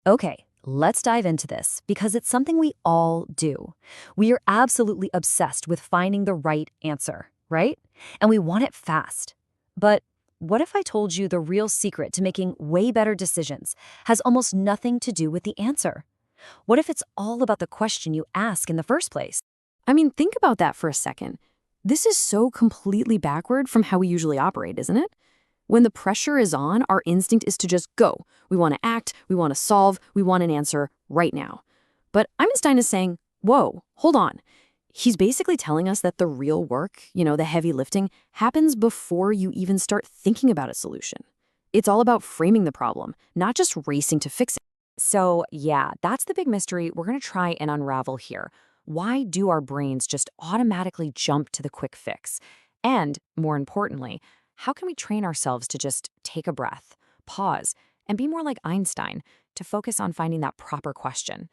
Okay, let's dive into this because it's something we all do. We are absolutely obsessed with finding the right answer, right? And we want it fast. But what if I told you the real secret to making way better decisions has almost nothing to do with the answer? What if it's all about the question you ask in the first place? I mean, think about that for a second. This is so completely backward from how we usually operate, isn't it? When the pressure is on, our instinct is to just go. We want to act, we want to solve, we want an answer right now. But Einstein is saying, whoa, hold on. He's basically telling us that the real work, the heavy lifting, happens before you even start thinking about a solution. It's all about framing the problem, not just racing to fix it. So, yeah, that's the big mystery we're going to try and unravel here. Why do our brains just automatically jump to the quick fix? And, more importantly, how can we train ourselves to just take a breath, pause, and be more like Einstein to focus on finding that proper question?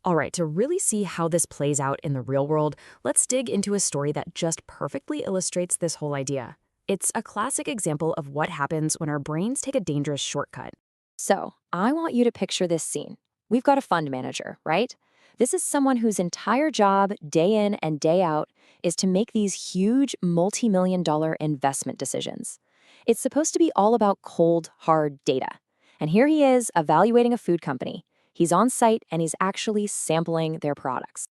All right, to really see how this plays out in the real world, let's dig into a story that just perfectly illustrates this whole idea. It's a classic example of what happens when our brains take a dangerous shortcut. So, I want you to picture this scene. We've got a fund manager, right? This is someone whose entire job, day in and day out, is to make these huge multi-million-dollar investment decisions. It's supposed to be all about cold, hard data. And here he is evaluating a food company. He's on site and he's actually sampling their products.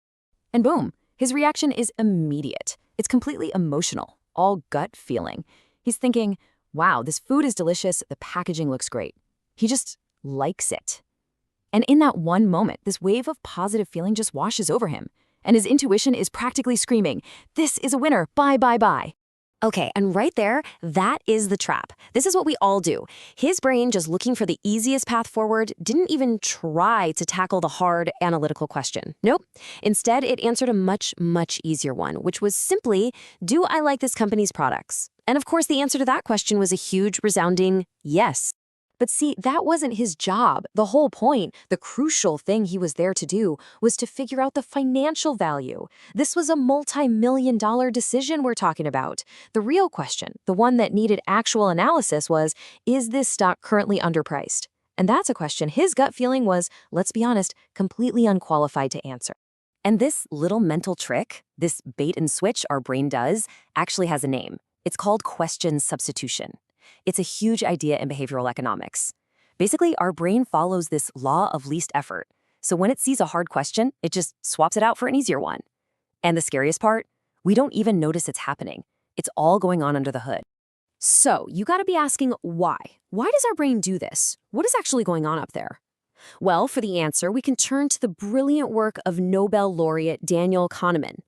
And boom, his reaction is immediate. It's completely emotional, all gut feeling. He's thinking, wow, this food is delicious, the packaging looks great. He just likes it. And in that one moment, this wave of positive feeling just washes over him. And his intuition is practically screaming, this is a winner, buy, buy, buy. Okay, and right there, that is the trap. This is what we all do. His brain, just looking for the easiest path forward, didn't even try to tackle the hard, analytical question. Nope. Instead, it answered a much, much easier one, which was simply, do I like this company's products? And of course, the answer to that question was a huge, resounding yes. But see, that wasn't his job. The whole point, the crucial thing he was there to do, was to figure out the financial value. This was a multi-million-dollar decision we're talking about. The real question, the one that needed actual analysis, was, is this stock currently underpriced? And that's a question his gut feeling was, let's be honest, completely unqualified to answer. And this little mental trick, this bait and switch our brain does, actually has a name. It's called question substitution. It's a huge idea in behavioral economics. Basically, our brain follows this law of least effort. So when it sees a hard question, it just swaps it out for an easier one. And the scariest part? We don't even notice it's happening. It's all going on under the hood. So you gotta be asking why. Why does our brain do this? What is actually going on up there? Well, for the answer, we can turn to the brilliant work of Nobel laureate Daniel Kahneman.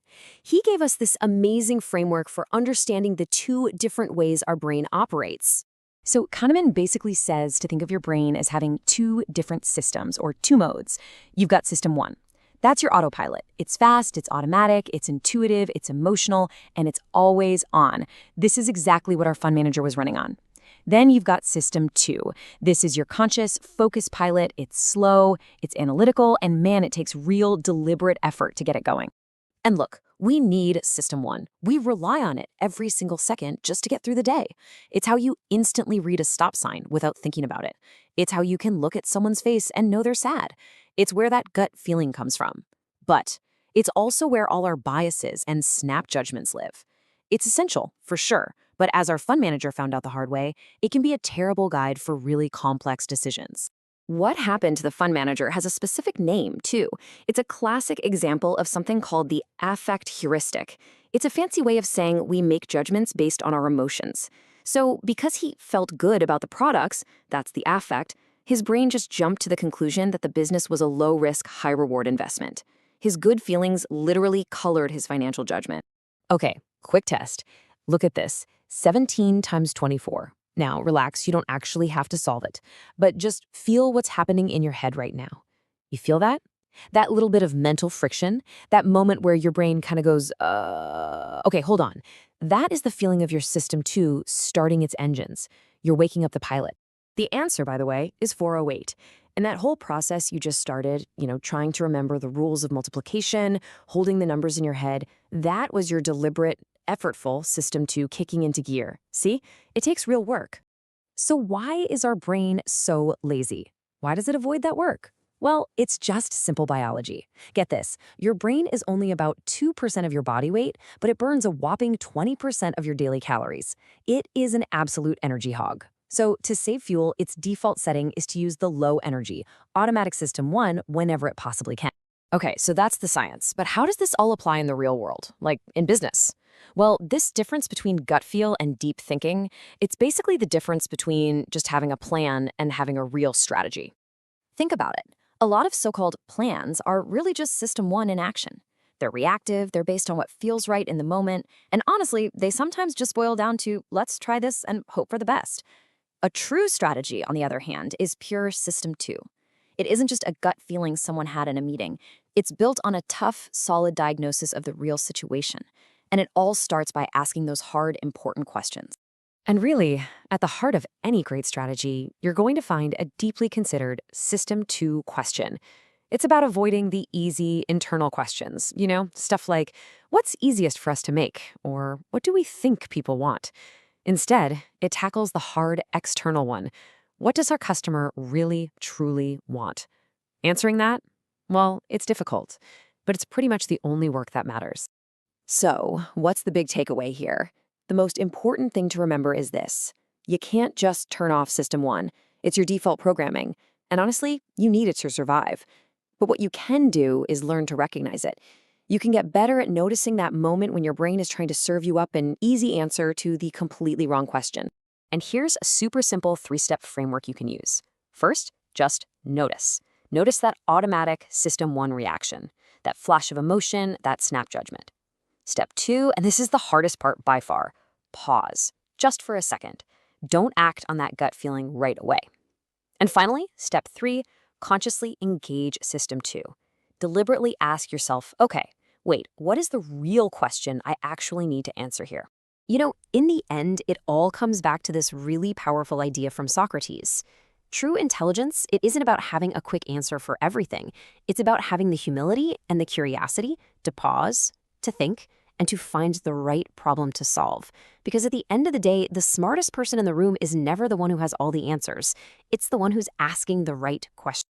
He gave us this amazing framework for understanding the two different ways our brain operates. So Kahneman basically says to think of your brain as having two different systems, or two modes. You've got system one. That's your autopilot. It's fast, it's automatic, it's intuitive, it's emotional, and it's always on. This is exactly what our fund manager was running on. Then you've got system two. This is your conscious, focused pilot. It's slow, it's analytical, and man, it takes real, deliberate effort to get it going. And look, we need system one. We rely on it every single second just to get through the day. It's how you instantly read a stop sign without thinking about it. It's how you can look at someone's face and know they're sad. It's where that gut feeling comes from. But it's also where all our biases and snap judgments live. It's essential, for sure, but as our fund manager found out the hard way, it can be a terrible guide for really complex decisions. What happened to the fund manager has a specific name, too. It's a classic example of something called the affect heuristic. It's a fancy way of saying we make judgments based on our emotions. So because he felt good about the products, that's the affect, his brain just jumped to the conclusion that the business was a low-risk, high-reward investment. His good feelings literally colored his financial judgment. Okay, quick test. Look at this. 17 times 24. Now, relax, you don't actually have to solve it, but just feel what's happening in your head right now. You feel that? That little bit of mental friction, that moment where your brain kind of goes, okay, hold on. That is the feeling of your system 2 starting its engines. You're waking up the pilot. The answer, by the way, is 408. And that whole process you just started, trying to remember the rules of multiplication, holding the numbers in your head, that was your deliberate, effortful system 2 kicking into gear. See? It takes real work. So why is our brain so lazy? Why does it avoid that work? Well, it's just simple biology. Get this, your brain is only about 2% of your body weight, but it burns a whopping 20% of your daily calories. It is an absolute energy hog. So to save fuel, its default setting is to use the low energy, automatic system 1 whenever it possibly can. Okay, so that's the science. But how does this all apply in the real world, like in business? Well, this difference between gut feel and deep thinking, it's basically the difference between just having a plan and having a real strategy. Think about it. A lot of so-called plans are really just system 1 in action. They're reactive, they're based on what feels right in the moment, and honestly, they sometimes just boil down to let's try this and hope for the best. A true strategy, on the other hand, is pure system 2. It isn't just a gut feeling someone had in a meeting. It's built on a tough, solid diagnosis of the real situation. And it all starts by asking those hard, important questions. And really, at the heart of any great strategy, you're going to find a deeply considered System 2 question. It's about avoiding the easy internal questions, stuff like, what's easiest for us to make? Or what do we think people want? Instead, it tackles the hard external one. What does our customer really, truly want? Answering that? Well, it's difficult, but it's pretty much the only work that matters. So, what's the big takeaway here? The most important thing to remember is this. You can't just turn off System 1. It's your default programming. And honestly, you need it to survive. But what you can do is learn to recognize it. You can get better at noticing that moment when your brain is trying to serve you up an easy answer to the completely wrong question. And here's a super simple 3-step framework you can use. First, just notice. Notice that automatic System 1 reaction, that flash of emotion, that snap judgment. Step 2, and this is the hardest part by far, pause, just for a second. Don't act on that gut feeling right away. And finally, step 3, consciously engage System 2. Deliberately ask yourself, okay, wait, what is the real question I actually need to answer here? In the end, it all comes back to this really powerful idea from Socrates. True intelligence, it isn't about having a quick answer for everything. It's about having the humility and the curiosity to pause, to think, and to find the right problem to solve. Because at the end of the day, the smartest person in the room is never the one who has all the answers. It's the one who's asking the right question.